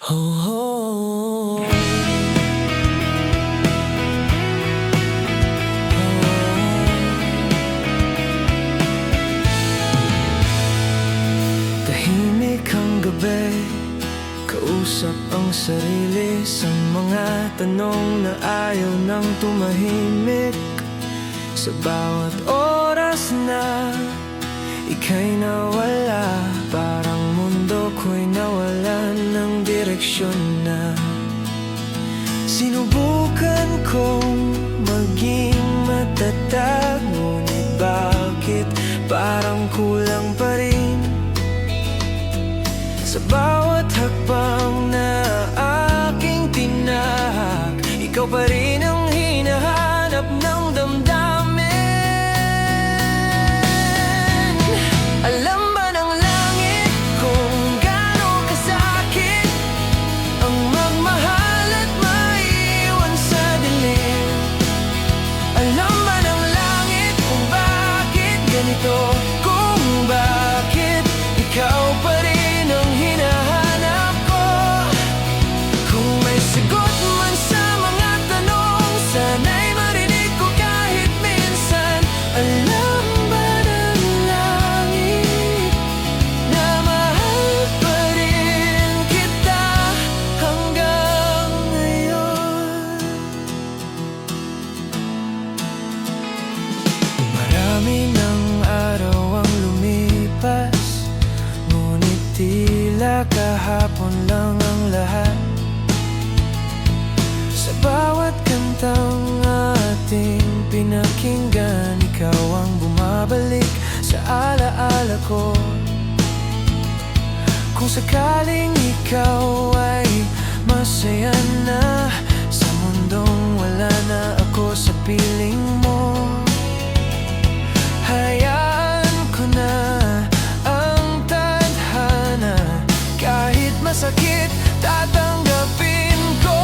Oh, tahimik ang gabi, kausap ang sarili sa mga tanong na ayaw nang tumahimik. Sa bawat oras na ika'y nawala, parang mundo ko'y nawalan ng direksyon na. Sinubukan kong maging matatag, ngunit bakit parang kulang pa rin? Sa bawat hakbang na aking tinahak, ikaw pa rin ang hinahanap ng damdamin. Alam ba ng langit kung gaano kasakit ang magmahal at maiwan sa dilim? Alam ba ng langit kung bakit ganito? Kung bakit ikaw pa rin ang hinahanap ko? Kung may sagot man sa mga tanong, sana'y marinig ko kahit minsan. Alam ba ng langit na mahal pa rin kita hanggang ngayon? Marami ng araw ang lumipas, ngunit tila kahapon lang ang lahat. Sa bawat kantang ating pinakinggan, ikaw ang bumabalik sa alaala ko. Kung sakaling ikaw ay masaya na sa mundong wala na ako sa piling mo, hayaan ko na ang tadhana. Kahit masakit, tatanggapin ko.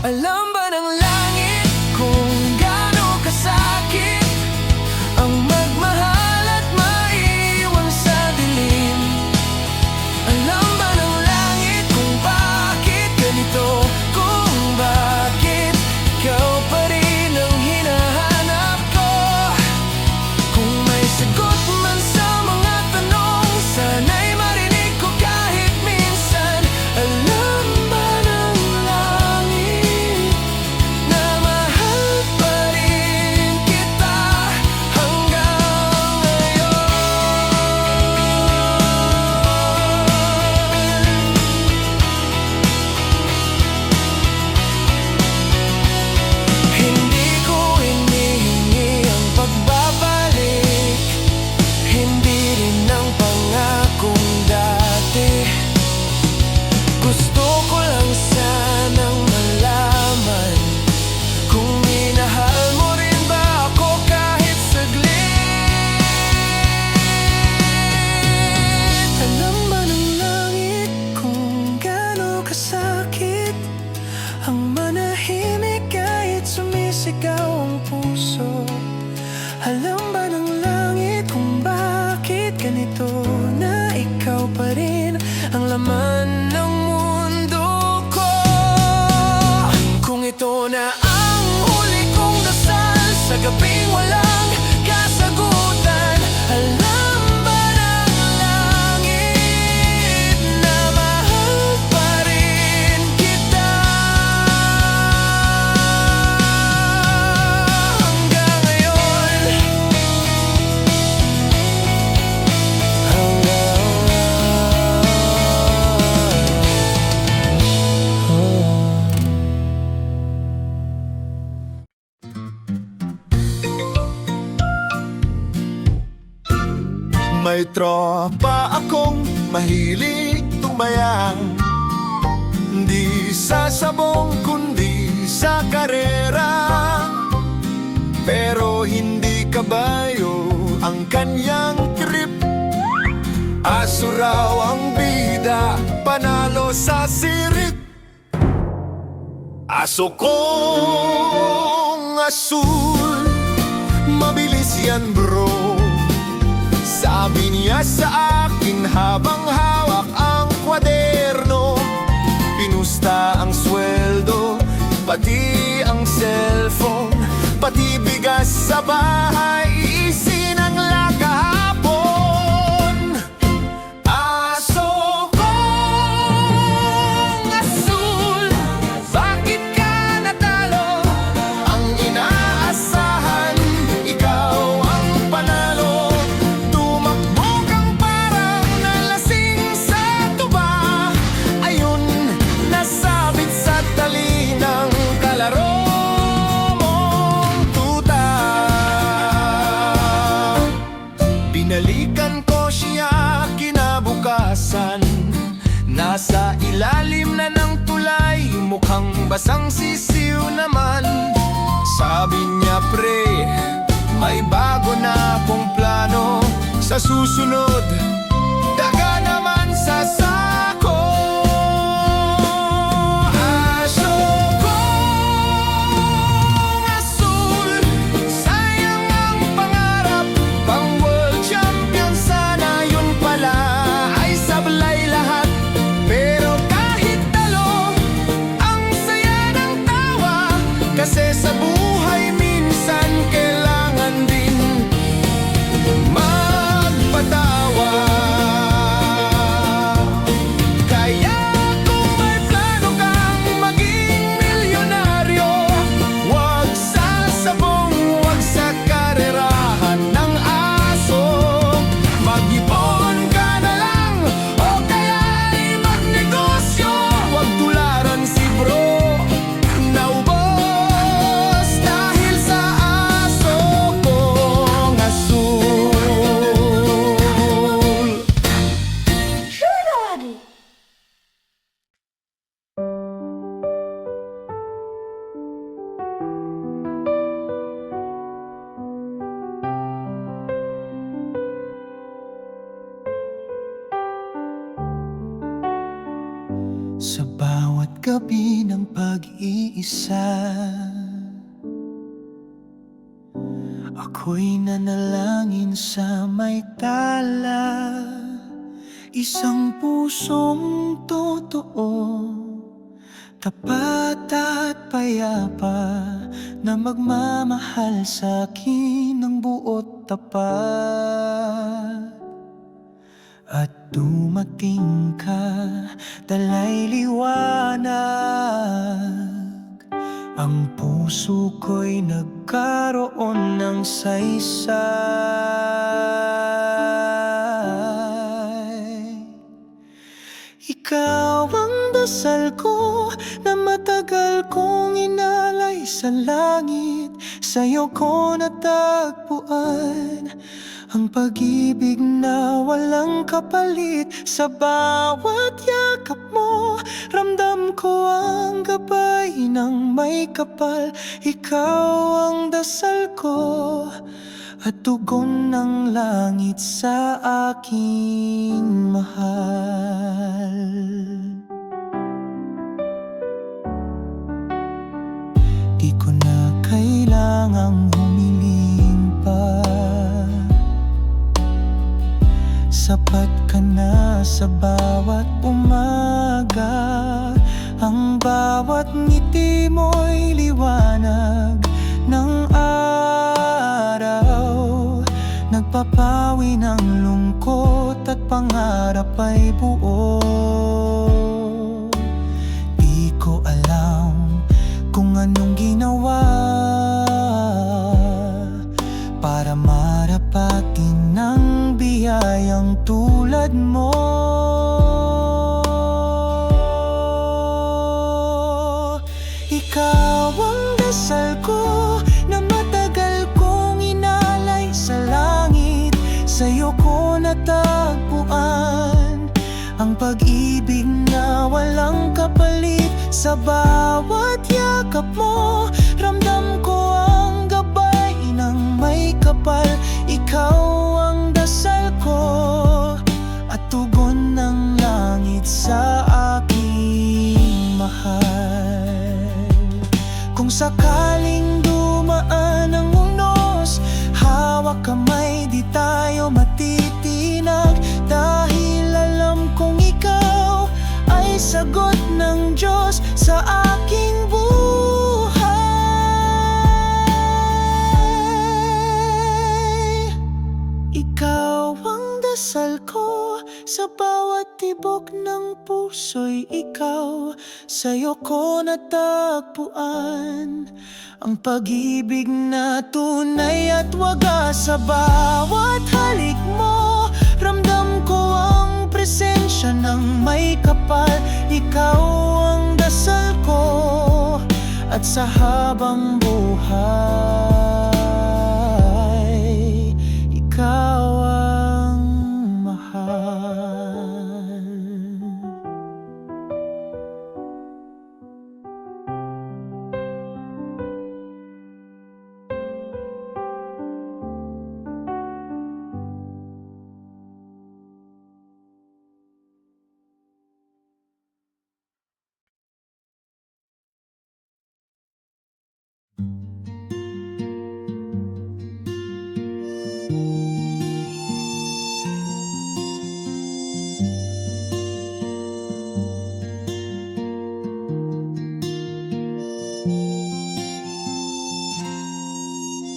Alam ba ng langit kung gaano kasakit ang magmahal at maiwan sa dilim? Alam ba ng langit kung bakit ganito? Kung bakit ikaw pa rin ang hinahanap ko? Kung may sagot man sa mga tanong, sana'y marinig ko kahit minsan. Alam ba ng langit na mahal pa rin kita hanggang ngayon? Hindi ko hinihingi ang pagbabalik, hindi rin ang pangakong dati. Gusto ko lang sanang malaman kung minahal mo rin ba ako kahit saglit. Alam ba ng langit kung gaano kasakit ang manahimik kahit sumisigaw ang puso? Alam ba ng langit kung bakit ganito, na ikaw pa rin ang laman ng mundo ko? Kung ito na ang huli kong dasal sa gabing walang kasagutan, alam ba ng langit na mahal pa rin kita hanggang ngayon? May tropa akong mahilig tumayang, di sa sabong kundi sa karera. Pero hindi kabayo ang kanyang trip, aso raw ang bida, panalo sa sirit. Aso kong asul, mabilis yan bro, sabi niya sa akin habang bahay, isinangla kahapon. Aso kong asul, bakit ka natalo? Ang inaasahan, ikaw ang panalo. Tumakbo kang parang nalasing sa tuba. Ayun, nasabit sa tali ng kalaro mong tuta. Binalikan ko siya kinabukasan, nasa ilalim na ng tulay, mukhang basang sisiw naman. Sabi niya, pre, may bago na akong plano. Sa susunod, daga naman sa sako. Aso kong asul, sayang ang pangarap. Pang world champion sana, yun pala ay sablay lahat. Pero kahit talo, ang saya ng tawa. Kasi sa buhay minsan kailangan din magpatawa. Kaya kung may plano kang maging milyonaryo, wag sa sabong, wag sa karerahan ng aso. Mag-ipon ka na lang o kaya'y magnegosyo. Wag tularan si bro na ubos dahil sa aso kong asul. Sa bawat gabi ng pag-iisa, ako'y nanalangin sa may tala. Isang pusong totoo, tapat at payapa, na magmamahal sa'kin ng buot tapat. At dumating ka, dala'y liwanag. Ang puso ko'y nagkaroon ng saysay. Ikaw ang dasal ko na matagal kong inalay sa langit. Sa'yo ko natagpuan ang pag-ibig na walang kapalit. Sa bawat yakap mo, ramdam ko ang gabay ng may kapal. Ikaw ang dasal ko at tugon ng langit sa aking mahal. Di ko na kailangang humiling pa, sapat ka na sa bawat umaga. Ang bawat ngiti mo'y liwanag ng araw, nagpapawi ng lungkot at pangarap ay buo. Di ko alam kung anong ginawa para marapatin ng biyayang tulad mo. Ikaw ang dasal ko na matagal kong inalay sa langit. Sa'yo ko natagpuan ang pag-ibig na walang kapalit. Sa bawat yakap mo, ramdam ko ang gabay ng may kapal. Ikaw ang dasal ko at tugon ng langit sa aking mahal. Kung sakaling dumaan ang unos, hawak kamay, di tayo matitinag. Dahil alam kong ikaw ay sagot ng Diyos sa aking buhay. Sa bawat tibok ng puso'y ikaw. Sa'yo ko natagpuan ang pag-ibig na tunay at wagas. Sa bawat halik mo, ramdam ko ang presensya ng may kapal. Ikaw ang dasal ko, at sa habang buhay, ikaw ang mahal.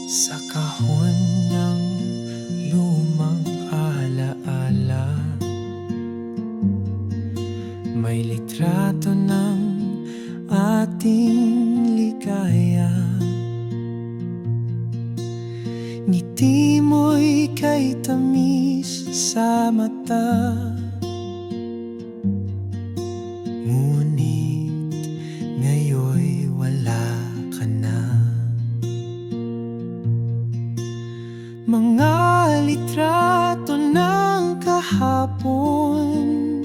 Sa kahon ng lumang alaala, may litrato ng ating ligaya. Ngiti mo'y kay tamis sa mata, ngunit ngayon'y wala ka na. Mga litrato ng kahapon,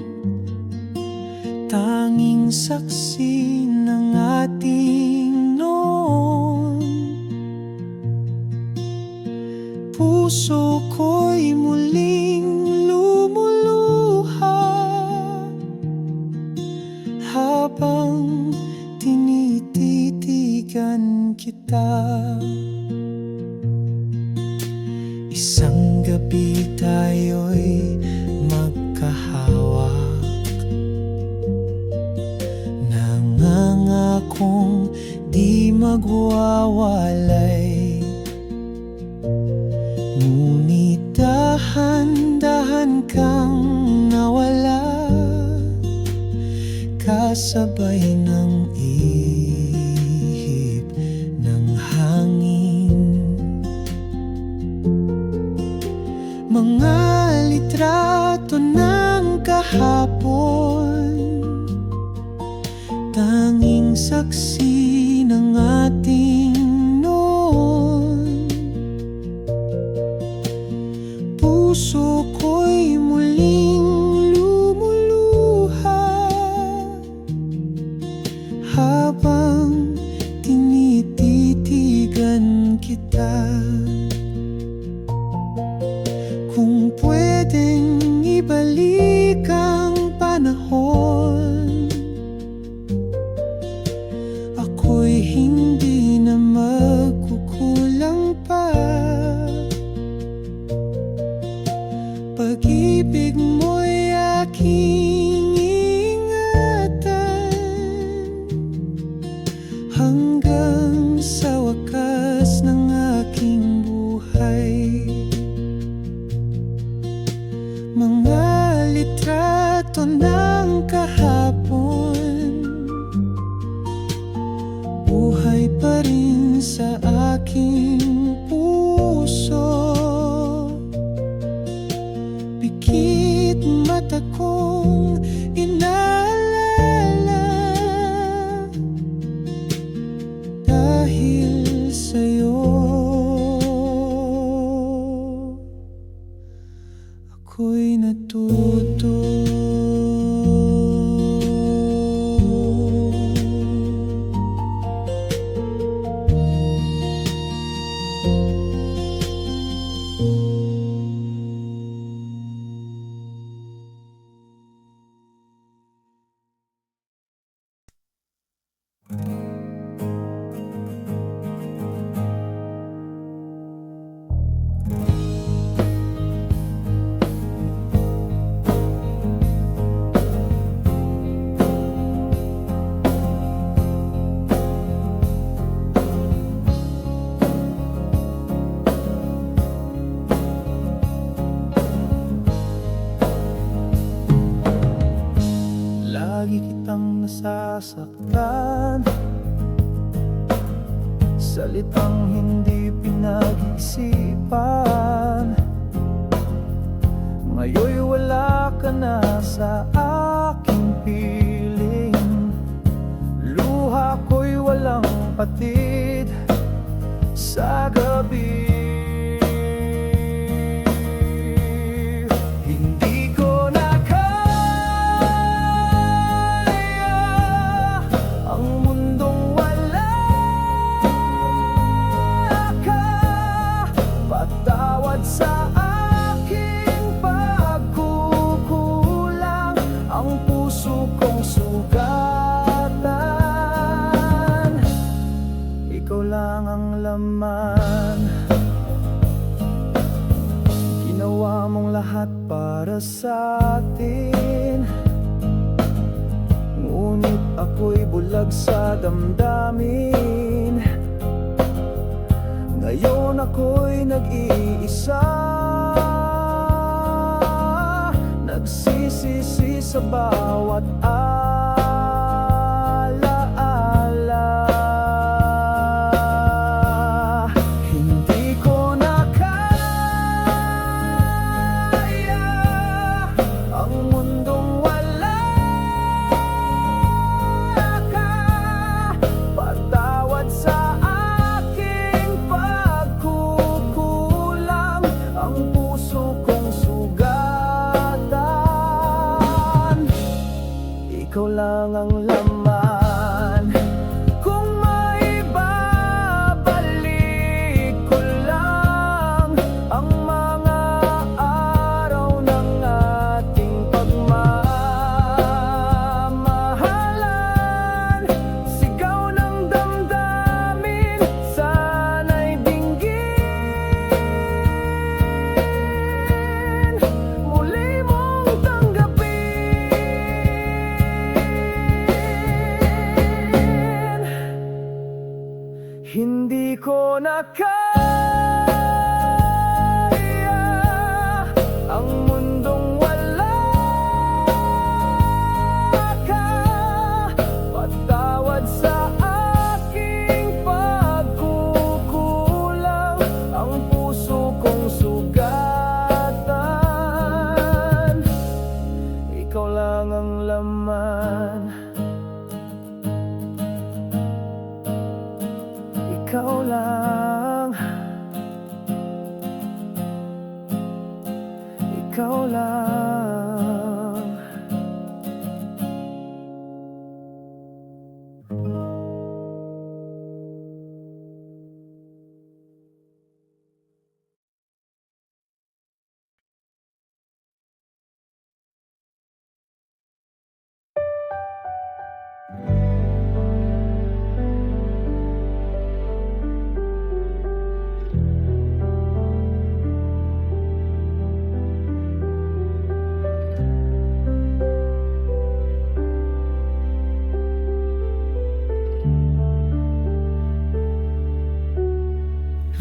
tanging saksi ng ating noon. Puso ko'y muling lumuluha habang tinititigan kita. Isang gabi tayo'y magkahawak, nangangakong di magwawalay. Ngunit dahan-dahan kang nawala, kasabay ng ihip ng hangin. Mga litrato ng kahapon, tanging saksi ng ating noon. Puso ko'y muling lumuluha habang tinititigan kita. Kung pwedeng ibalik ang panahon, ako'y hindi na magkukulang pa. Pag-ibig mo'y aking ingatan hanggang sa wakas ng aking buhay. Mga litrato ng kahapon, buhay pa rin sa aking puso. Pikit mata kong inaalala dahil sa'yo. Ako'y natuto lagi kitang nasasaktan. Salitang hindi pinag-isipan, ngayon'y wala ka na sa aking piling. Luha ko'y walang patid sa gabi. Hindi ko na kaya ang mundong wala ka. Patawad sa aking pagkukulang, ang puso kong sugatan. Ikaw lang ang laman. Ginawa mong lahat para sa atin, ngunit ako'y bulag sa damdamin. Ngayon ako'y nag-iisa, nagsisisi sa bawat alaala. Hindi ko na kaya ang mundong wala ka. Patawad sa aking pagkukulang, ang puso kong sugatan. Ikaw lang ang laman. Kung maibabalik ko lang ang mga araw ng ating pagmamahalan, sigaw ng damdamin, sana'y dinggin, muli mong tanggapin. Hindi ko na kaya ang mundong wala ka. Patawad sa aking pagkukulang, ang puso kong sugatan. Ikaw lang ang laman. Ikaw lang. Ikaw lang.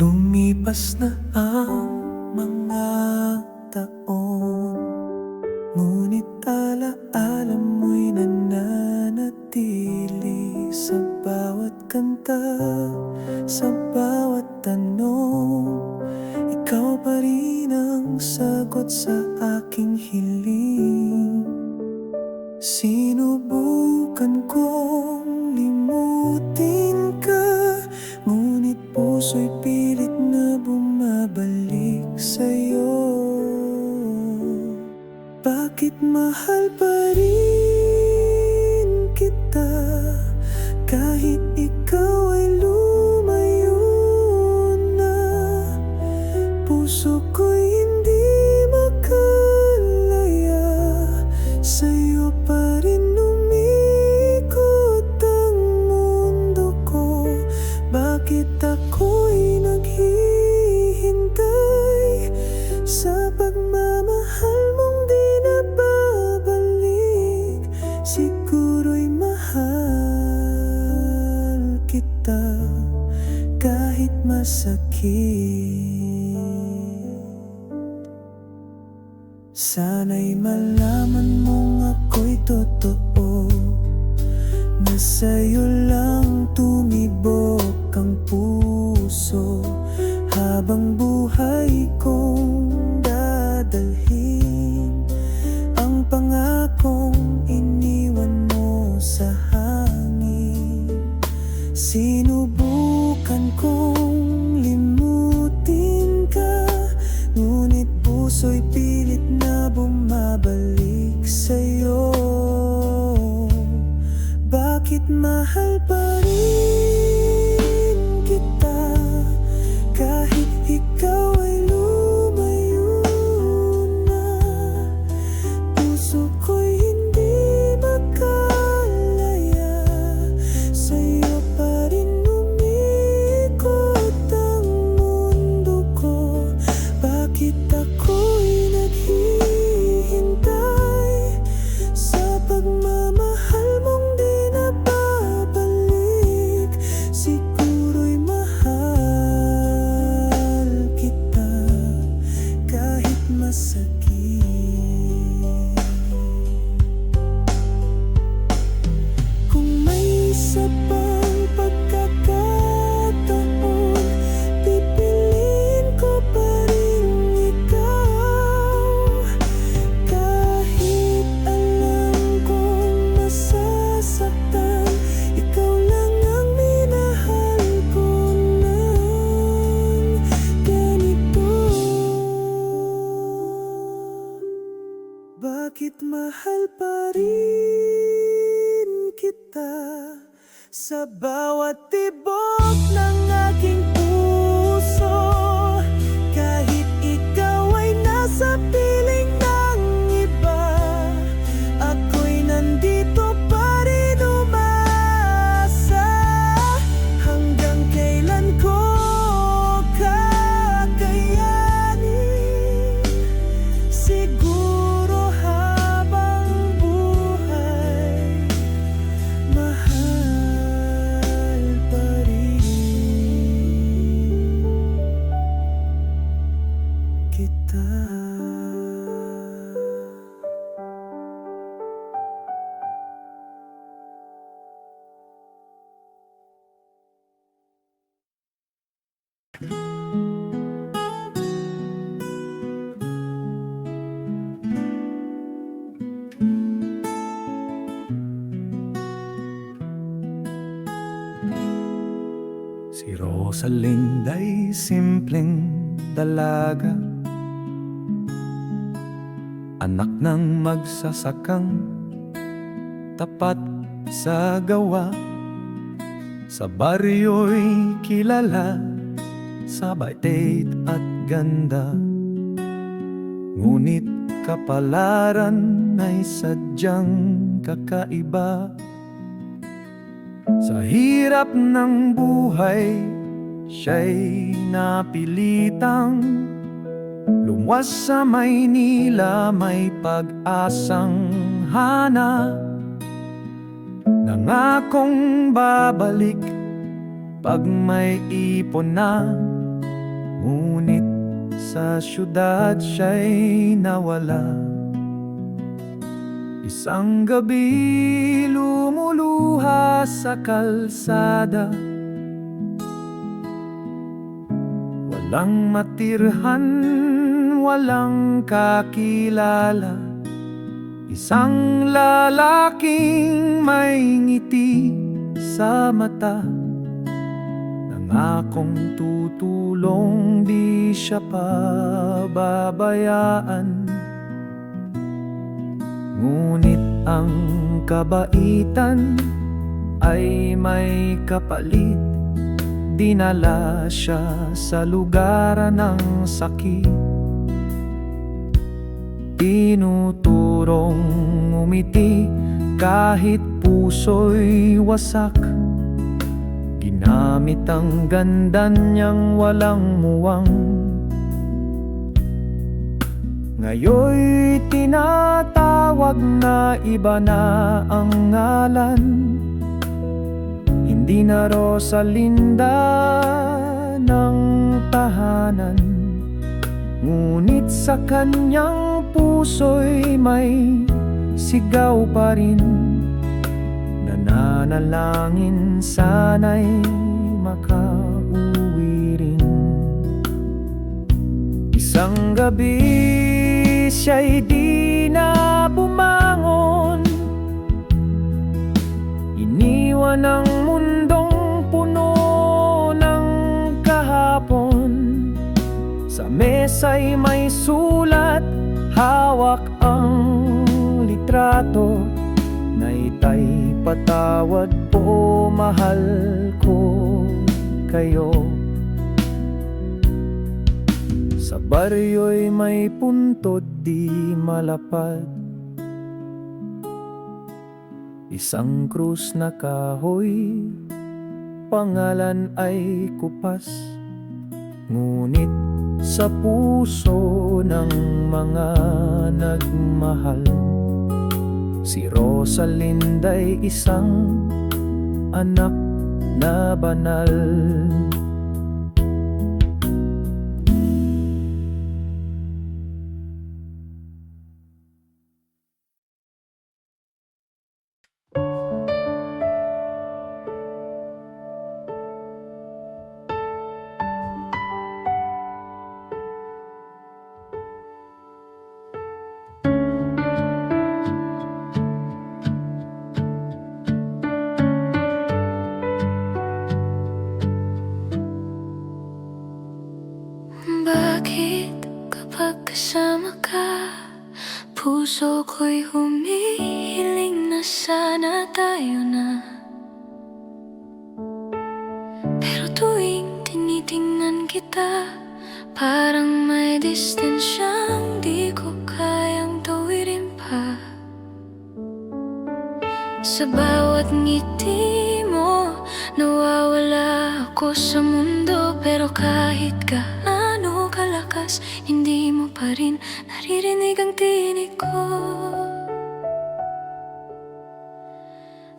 Lumipas na ang mga taon, ngunit alaala mo'y nananatili sa bawat kanta, sa bawat tanong. Ikaw pa rin ang sagot sa aking hiling. Sinubukan kong limutin ka, ngunit puso'y pilit na bumabalik sa'yo. Bakit mahal pa rin kita, kahit ikaw ay lumayo na? Puso ko'y hindi makalaya, sa'yo pa rin umikot ang mundo ko. Bakit ako'y naghihintay sa pagmamahal mong di na babalik? Siguro'y mahal kita kahit masakit. Sana'y malaman mong ako'y totoo, sa'yo lang tumibok ang puso, habang buhay kong dadalhin ang pangakong iniwan mo sa hangin. Sinubukan kong limutin ka, ngunit puso'y pilit na bumabalik sa'yo. Bakit mahal pa rin kita kahit ikaw ay lumayo na? Puso ko'y hindi makalaya, sa'yo pa rin umikot ang mundo ko. Bakit ako'y naghihintay sa pagmamahal mong di na babalik? Siguro'y mahal kita kahit masakit. Kung may isa pang pagkakataon, pipiliin ko pa rin ikaw. Kahit alam kong masasaktan, ikaw lang ang minahal ko ng ganito. Bakit mahal pa rin kita sa bawat tibok ng aking puso? Kahit ikaw ay nasa piling ng iba, ako'y nandito pa rin umasa. Hanggang kailan ko kakayanin? Siguro habang buhay, mahal pa rin kita. Si Rosalinda'y simpleng dalaga, anak ng magsasakang tapat sa gawa. Sa baryo'y kilala sa bait at ganda, ngunit kapalaran ay sadyang kakaiba. Sa hirap ng buhay, siya'y napilitang lumuwas sa Maynila, may pag-asang hana. Nangakong babalik pag may ipon na, ngunit sa syudad siya'y nawala. Isang gabi lumuluha sa kalsada, walang matirhan, walang kakilala. Isang lalaking may ngiti sa mata, nangakong tutulong, di siya pababayaan. Ngunit ang kabaitan ay may kapalit, dinala siya sa lugar ng sakit. Tinuturong umiti kahit puso'y wasak, ginamit ang ganda niyang walang muwang. Ngayon'y tinatawag na iba na ang ngalan, hindi na Rosalinda ng tahanan. Ngunit sa kanyang puso'y may sigaw pa rin, nanalangin sana'y makauwi rin. Isang gabi siya'y di na bumangon, iniwan ang mundong puno ng kahapon. Sa mesa'y may sulat, hawak ang litrato na ita'y patawad po, mahal ko kayo. Sa baryo'y may puntod di malapad, isang krus na kahoy, pangalan ay Kupas. Ngunit sa puso ng mga nagmahal, si Rosalinda'y isang anak na banal. Bakit kapag kasama ka, puso ko'y humihiling na sana tayo na? Pero tuwing tinitingnan kita, parang may distansyang di ko kayang tawirin pa. Sa bawat ngiti mo, nawawala ako sa mundo. Pero kahit gaano kalakas, hindi mo pa rin naririnig ang tinig ko.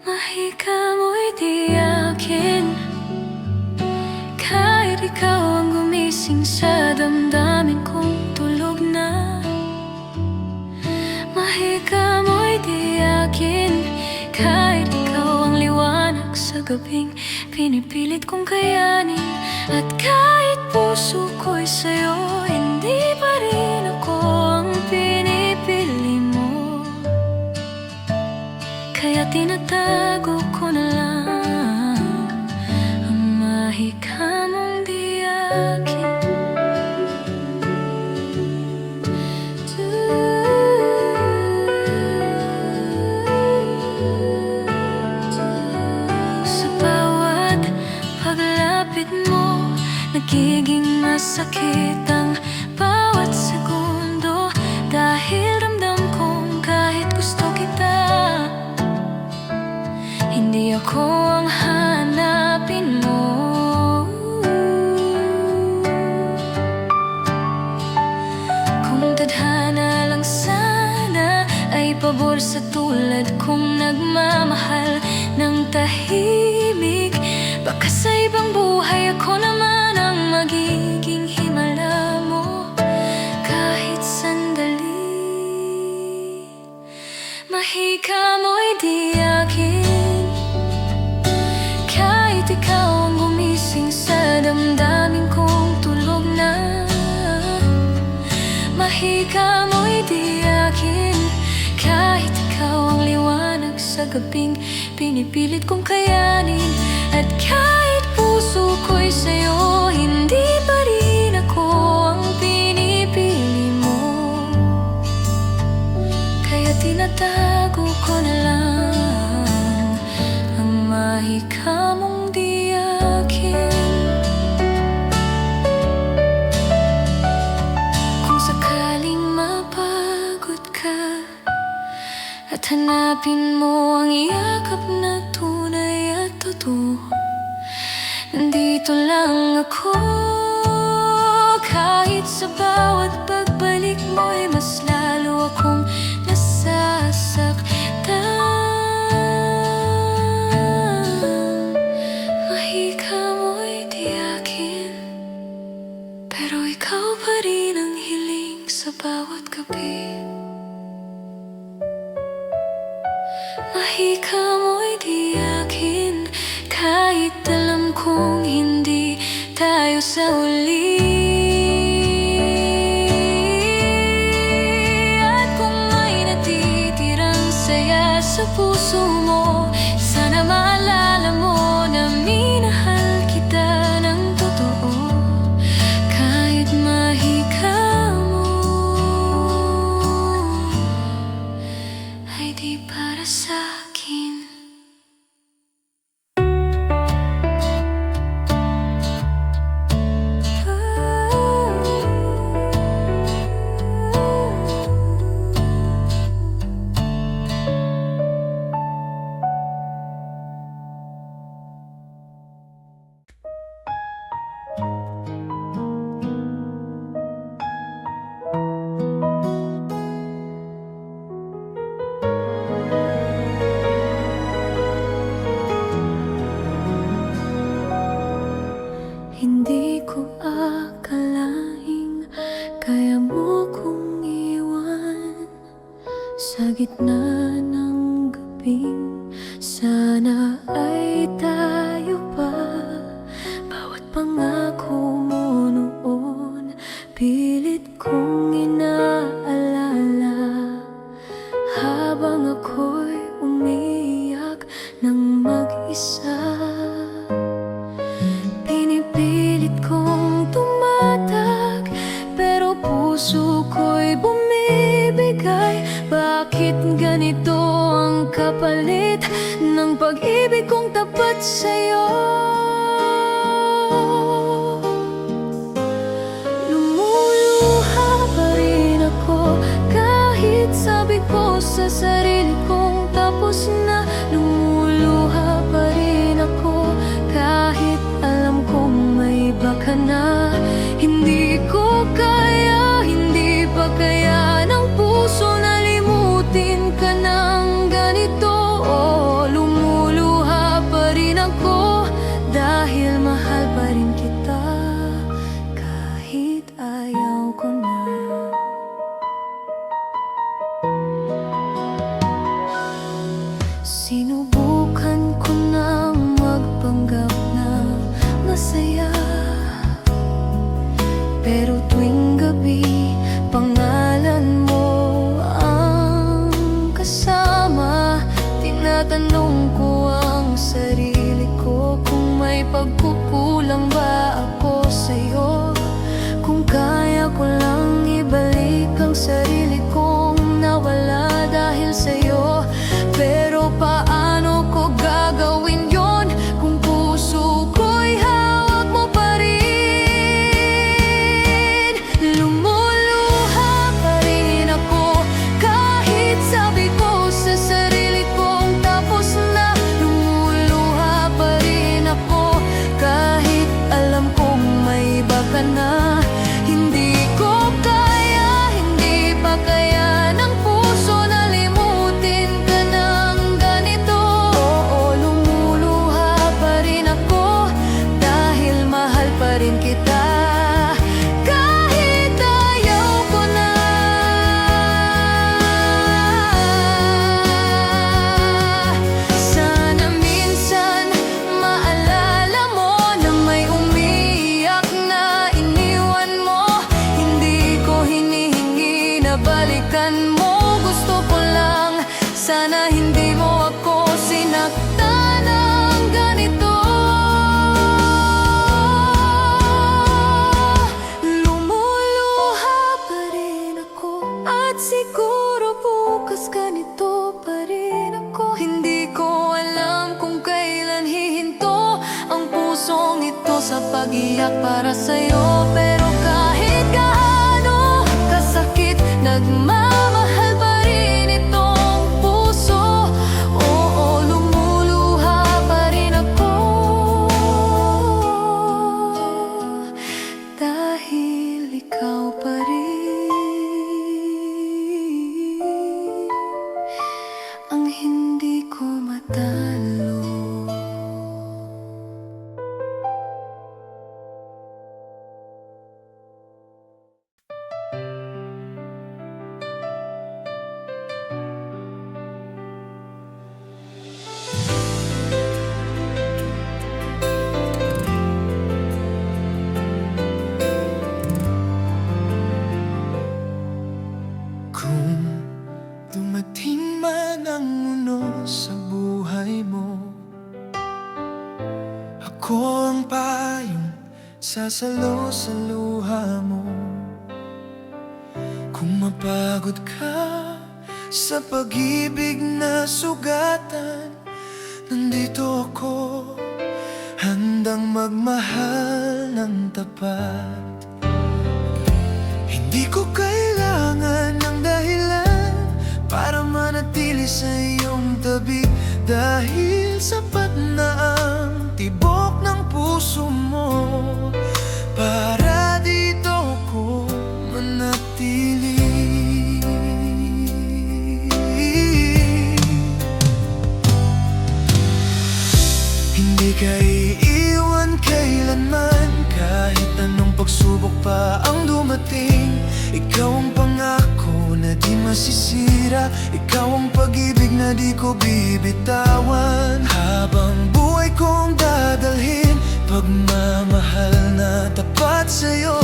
Mahika mo'y di akin, kahit ikaw ang gumising sa damdamin kong tulog na. Mahika mo'y di akin, kahit ikaw ang liwanag sa gabing pinipilit kong kayanin. At kahit puso ko'y sa'yo, hindi pa rin ako ang pinipili mo. Kaya tinatago ko na lang ang mahika mong di akin. Sa bawat paglapit mo, nagiging masakit ang bawat segundo. Dahil ramdam kong kahit gusto kita, hindi ako ang hanapin mo. Kung tadhana lang sana ay pabor sa tulad kong nagmamahal ng tahimik, baka sa ibang buhay ako naman ang magiging himala mo. Kahit sandali, mahika mo'y di akin, kahit ikaw ang gumising sa damdamin kong tulog na. Mahika mo'y di akin, kahit ikaw ang liwanag sa gabing pinipilit kong kayanin. At kahit puso ko'y sa'yo, hindi pa rin ako ang pinipili mo. Kaya tinatago ko na lang ang mahika mong di akin. Kung sakaling mapagod ka at hanapin mo ang yakap na tunay at totoo, nandito lang ako. Kahit sa bawat pagbalik mo'y mas lalo akong nasasaktan. Mahika mo'y di akin, pero ikaw pa rin ang hiling sa bawat gabi. Mahika mo'y di akin, kahit alam kong hindi tayo sa huli. At kung may natitirang saya sa puso mo, sana maalala mo na minahal kita ng totoo. Kahit mahika mo ay di para sa'kin. Hindi ko akalaing kaya mo kong iwan sa gitna ng gabing. Sana ay tayo pa. Bawat pangako mo noon, pilit kong inaalala habang ako'y umiiyak ng mag-isa. Pinipilit kong tumatag, pero puso ko'y bumibigay. Bakit ganito ang kapalit ng pag-ibig kong tapat sa'yo? Lumuluha pa rin ako kahit sabi ko sa sarili kong tapos na. Lumuluha pa rin ako kahit alam kong may iba ka na. Hindi ko kaya, hindi pa kaya ng puso na limutin ka ng ganito. Oh, lumuluha pa rin ako dahil mahal pa rin kita kahit ayaw ko na. Sinubukan ko na magpanggap na masaya, pero tuwing gabi pangalan mo ang kasama. Tinatanong ko ang sarili ko kung may pagkukulang ba ako sa'yo. Kung kaya ko lang ibalik ang sarili kong nawala dahil sa'yo. Pero paano ko gagawin yon kung puso ko'y hawak mo pa rin? Lumuluha pa rin ako kahit sabi ko sa sarili kong tapos na. Lumuluha pa rin ako kahit alam kong may iba ka na. Hindi ko kaya, hindi pa kaya ng puso na limutin ka ng ganito. Oo, lumuluha pa rin ako dahil mahal pa rin kita kahit ayaw ko na. Sana minsan maalala mo na may umiiyak na iniwan mo. Hindi ko hinihingi na balikan mo. Gusto ko lang sana hindi mo ako sinaktan ng ganito. Lumuluha pa rin ako at siguro bukas ganito pa rin ako. Hindi ko alam kung kailan hihinto ang pusong ito sa pag-iyak para sa'yo. Pero kahit gaano kasakit, nagmamahal pa rin itong puso. Oo, lumuluha pa rin ako dahil ikaw pa rin ang hindi ko matalo. ng muno sa buhay mo. Ako ang payong sasalo sa luha mo. Kung mapagod ka sa pag-ibig na sugatan, nandito ako, handang magmahal ng tapat. Hindi ko kailangan ng dahilan para manatili sa iyong tabi, dahil sapat na ang tibok ng puso mo para dito ko manatili. Hindi ka iiwan kailanman, kahit anong pagsubok pa ang dumating. Ikaw ang pangako na di masisira, ikaw ang pag-ibig na di ko bibitawan. Habang buhay kong dadalhin, pagmamahal na tapat sa'yo.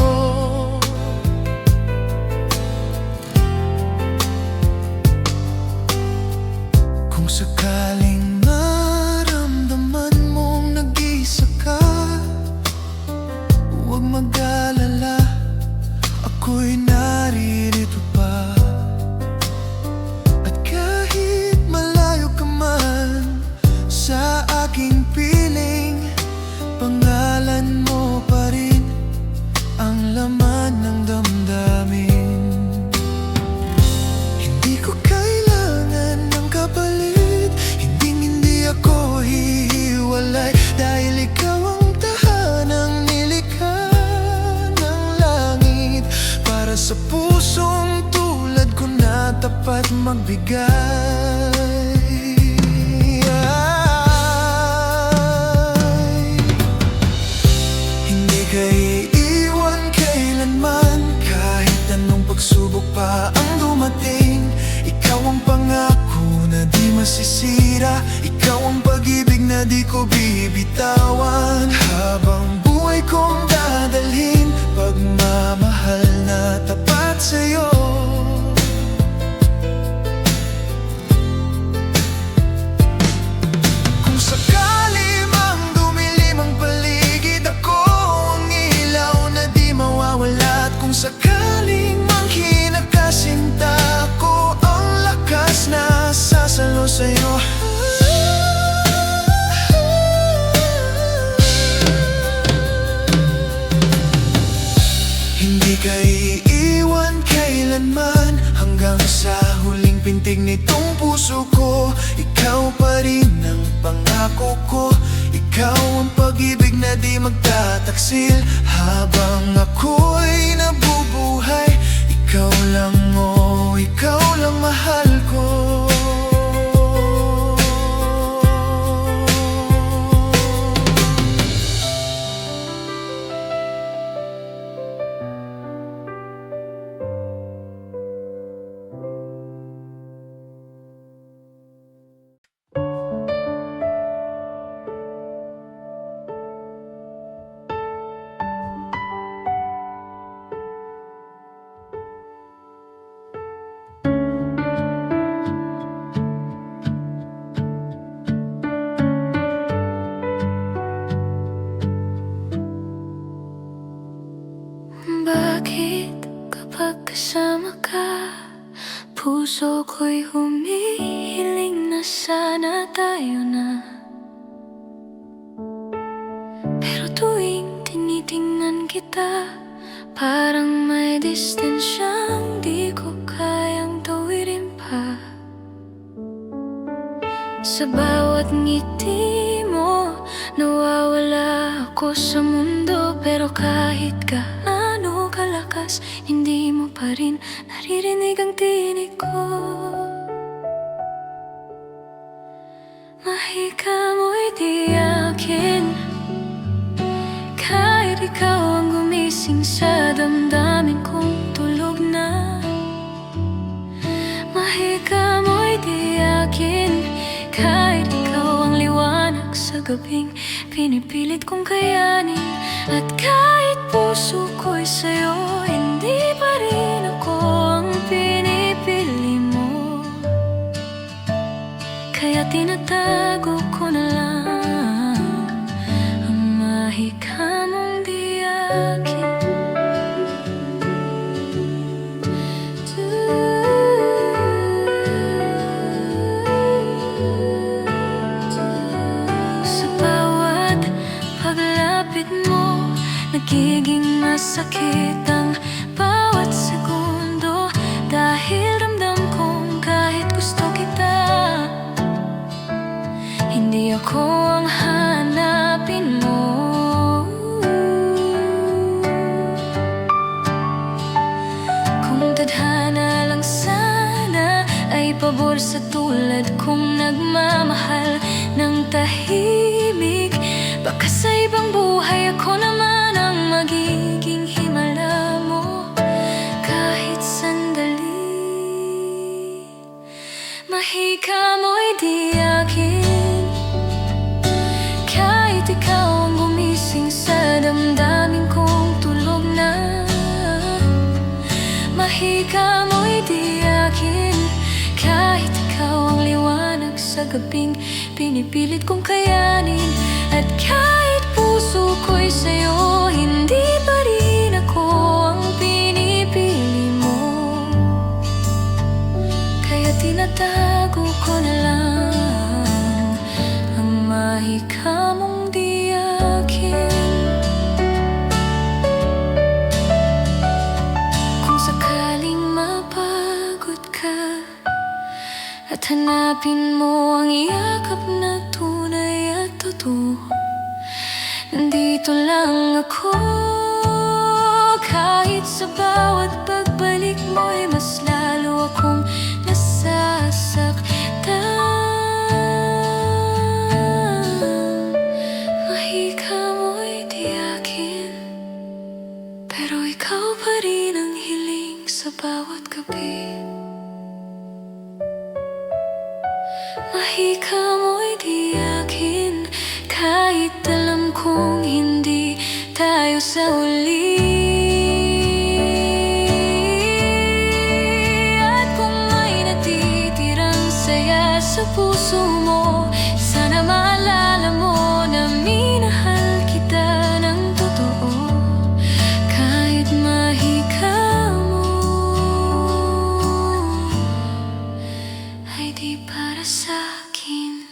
Kung sakaling maramdaman mong nag-iisa ka, huwag mag-alala, ako'y naririto pa. At kahit malayo ka man sa aking piling, pangalan mo pa rin ang laman ng damdamin. Hindi ko kailangan ng kapalit, hindi ako hihiwalay, dahil ikaw ang tahanang nilikha ng langit para sa pusong tulad ko na tapat magbigay. Hindi ka iiwan kailanman, kahit anong pagsubok pa ang dumating. Ikaw ang pangako na di masisira, ikaw ang pag-ibig na di ko bibitawan. Habang buhay kong dadalhin, pagmamahal na tapat sa'yo. Kung sakali mang dumilim ang paligid, ako ang ilaw na di mawawala. At kung sakaling mang kinakasinta, ako ang lakas na sasalo sa'yo. Hindi ka iiwan kailanman, hanggang sa huling pintig nitong puso ko. Ikaw pa rin ang pangako ko, ikaw ang pag-ibig na di magtataksil. Habang ako'y nabubuhay, ikaw lang, oh, ikaw lang mahal ko. Bakit kapag kasama ka, puso ko'y humihiling na sana tayo na. Pero tuwing tinitingnan kita, parang may distansyang di ko kayang tawirin pa. Sa bawat ngiti mo, nawawala ako sa mundo. Pero kahit gaano kalakas, hindi mo pa rin naririnig ang tinig ko. Mahika mo'y di akin, kahit ikaw ang gumising sa damdamin kong tulog na. Mahika mo'y di akin, kahit ikaw ang liwanag sa gabing pinipilit kong kayanin. At kahit puso ko'y sa'yo, hindi pa rin ako ang pinipili mo. kaya tinatago ko na lang ang mahika mong di akin. Sa bawat paglapit mo, nagiging masakit ang bawat segundo, dahil ramdam kong kahit gusto kita, hindi ako ang hanapin mo. Kung tadhana lang sana ay pabor sa tulad kong nagmamahal ng tahimik, baka sa ibang buhay ako naman ang magiging himala mo. Kahit sandali, mahika mo'y di akin. Kahit ikaw ang gumising sa damdamin kong tulog na, mahika mo'y di akin. Kahit ikaw ang liwanag sa gabing pinipilit kong kayanin, at kahit puso ko'y sa'yo, hindi pa rin ako ang pinipili mo. Kaya tinatago ko na lang ang mahika mong di akin. Kung sakaling mapagod ka at hanapin mo ang yakap na tunay at totoo, nandito lang ako. Kahit sa bawat pagbalik mo'y mas lalo akong nasasaktan. Mahika mo'y di akin, pero ikaw pa rin ang hiling sa bawat gabi. Mahika mo'y di akin, kahit alam kong hindi tayo sa uli. At kung may natitirang saya sa puso mo, sana maalala mo na minahal kita ng totoo. Kahit mahika mo ay di para sa akin.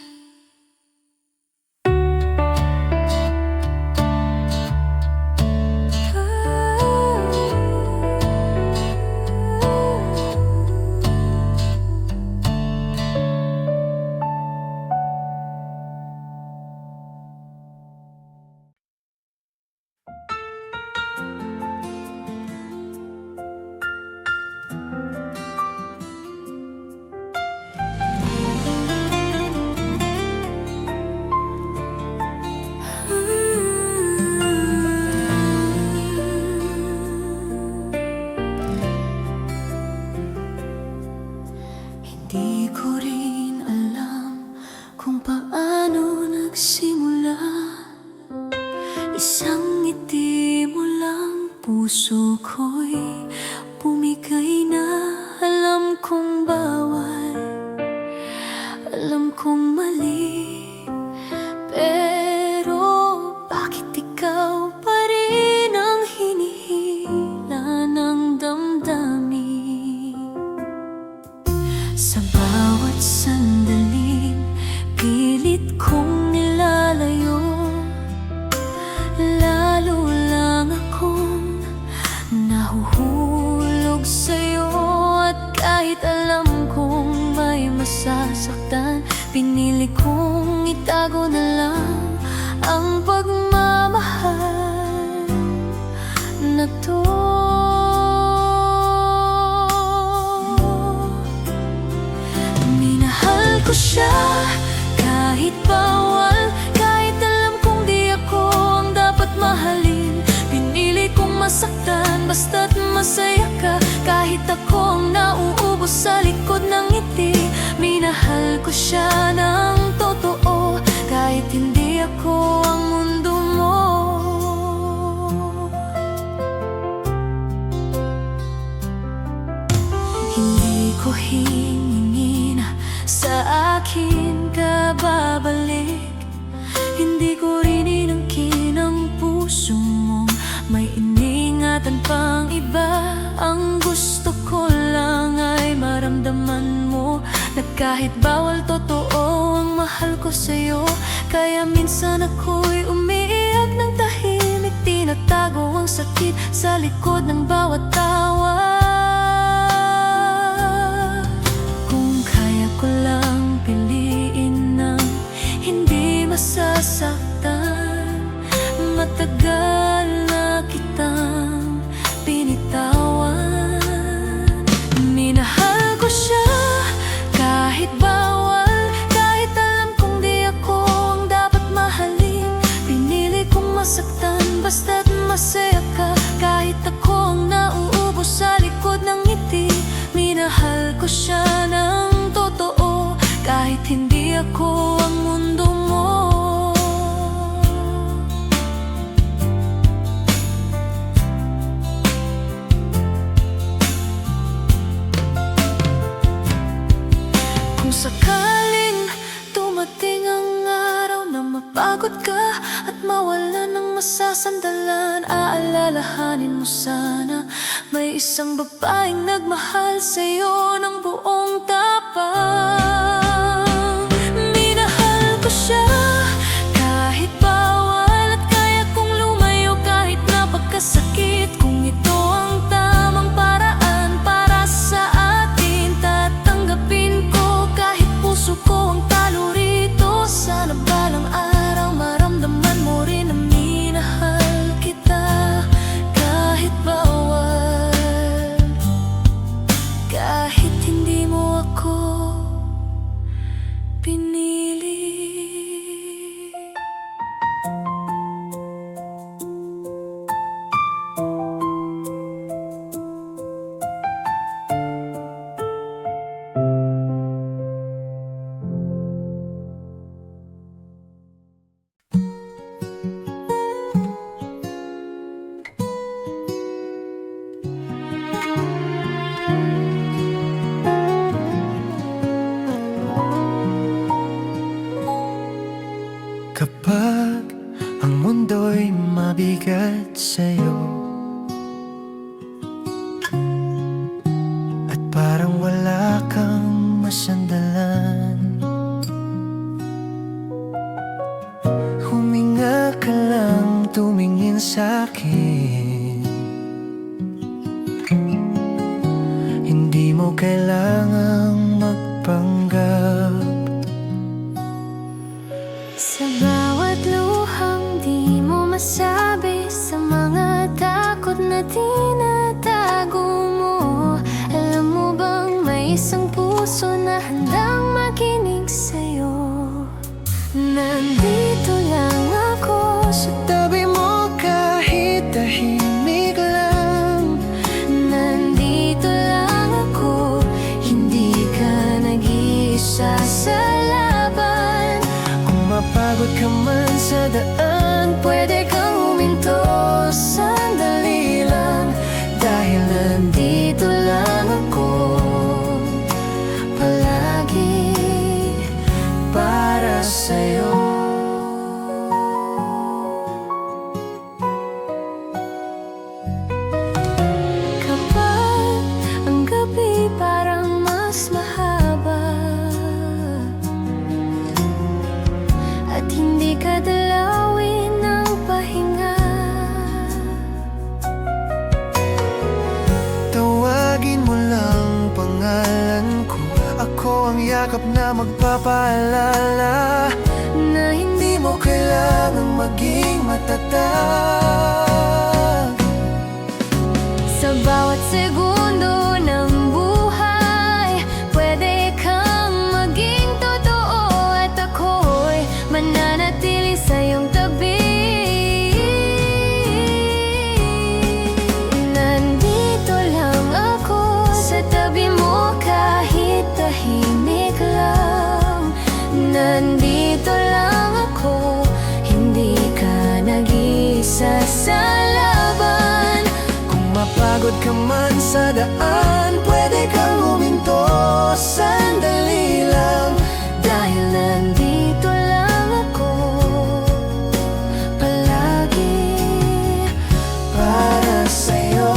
Di ko rin alam kung paano nagsimula. Isang ngiti mo lang, puso ko'y bumigay na. Alam kong bawal, alam kong mali, pero bakit ikaw pa rin ang hinihila ng damdamin? Sa bawat sandaling pilit kong nilalayo, lalo lang akong nahuhulog sa'yo. At kahit alam kong may masasaktan, pinili kong itago na lang ang pagmamahal na to. Ko siya kahit bawal, kahit alam kong di ako ang dapat mahalin. Pinili kong masaktan basta't masaya ka, kahit ako ang nauubos sa likod ng ngiti. Minahal ko siya ng totoo, kahit hindi ako ang mundo mo. Hindi ko hingingin sa akin iba. Ang gusto ko lang ay maramdaman mo na kahit bawal, totoo ang mahal ko sa'yo. Kaya minsan ako'y umiiyak ng tahimik, tinatago ang sakit sa likod ng bawat tawa. Kung kaya ko lang piliin ng hindi masasaktan, matagal na kitang binitawan. Minahal ko siya kahit bawal, kahit alam kong di ako ang dapat mahalin. Pinili kong masaktan basta't masaya ka, kahit ako ang nauubos sa likod ng ngiti. Minahal ko siya ng totoo kahit hindi ako ang mundo mo. Kung sakaling dumating ang araw na mapagod ka at mawalan ng masasandalan, aalalahanin mo sana may isang babaeng nagmahal sa'yo ng buong tapang. Minahal ko siya kahit bawal, at kaya kong lumayo kahit napagkasakit. Kung ito ang tamang paraan para sa atin, tatanggapin ko kahit puso ko ang talo rito. Sana balang araw maramdaman mo rin na minahal kita kahit bawal, kahit hindi mo ako pinili. Kapag ang mundo'y mabigat sa'yo at parang wala kang masandalan, huminga ka lang, tumingin sa'kin. Hindi mo kailangang magpanggap. Sa bawat luhang di mo masabi, sa mga takot na tinatago mo, alam mo bang may isang puso na handang makinig sa'yo? Nandito lang ako sa Tabi mo kahit tahimik lang. Nandito lang ako, hindi ka nag-iisa sa laban. Kung mapagod ka man sa daan, Pwede kang huminto sandali lang, dahil nandito lang ako palagi para sa'yo. Kapag ang gabi parang mas mahaba at hindi ka dalawin ng pahinga, Tawagin mo lang pangalan ko, ako ang yakap na magpapaalala na hindi Di mo kailangang maging matatag. sa bawat segundo ng buhay, pwede kang maging totoo, at ako'y mananatili sa iyong tabi. Nandito lang ako sa tabi mo kahit tahimik lang. Nandito lang ako, hindi ka nag-iisa sa laban. Kung mapagod ka man sa daan, pwede kang huminto sandali lang, Dahil nandito lang ako palagi para sa'yo.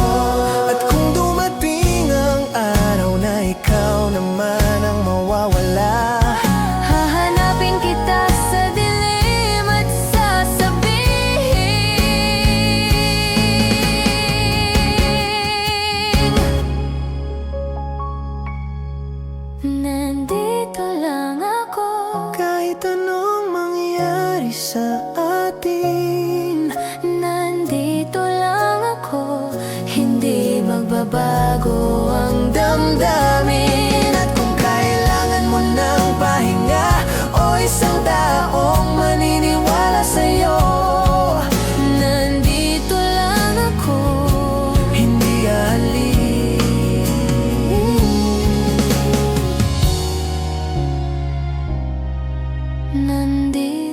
sa atin. Nandito lang ako, hindi magbabago ang damdamin. At kung kailangan mo ng pahinga o isang taong maniniwala sa'yo, Nandito lang ako, hindi aalis. nandito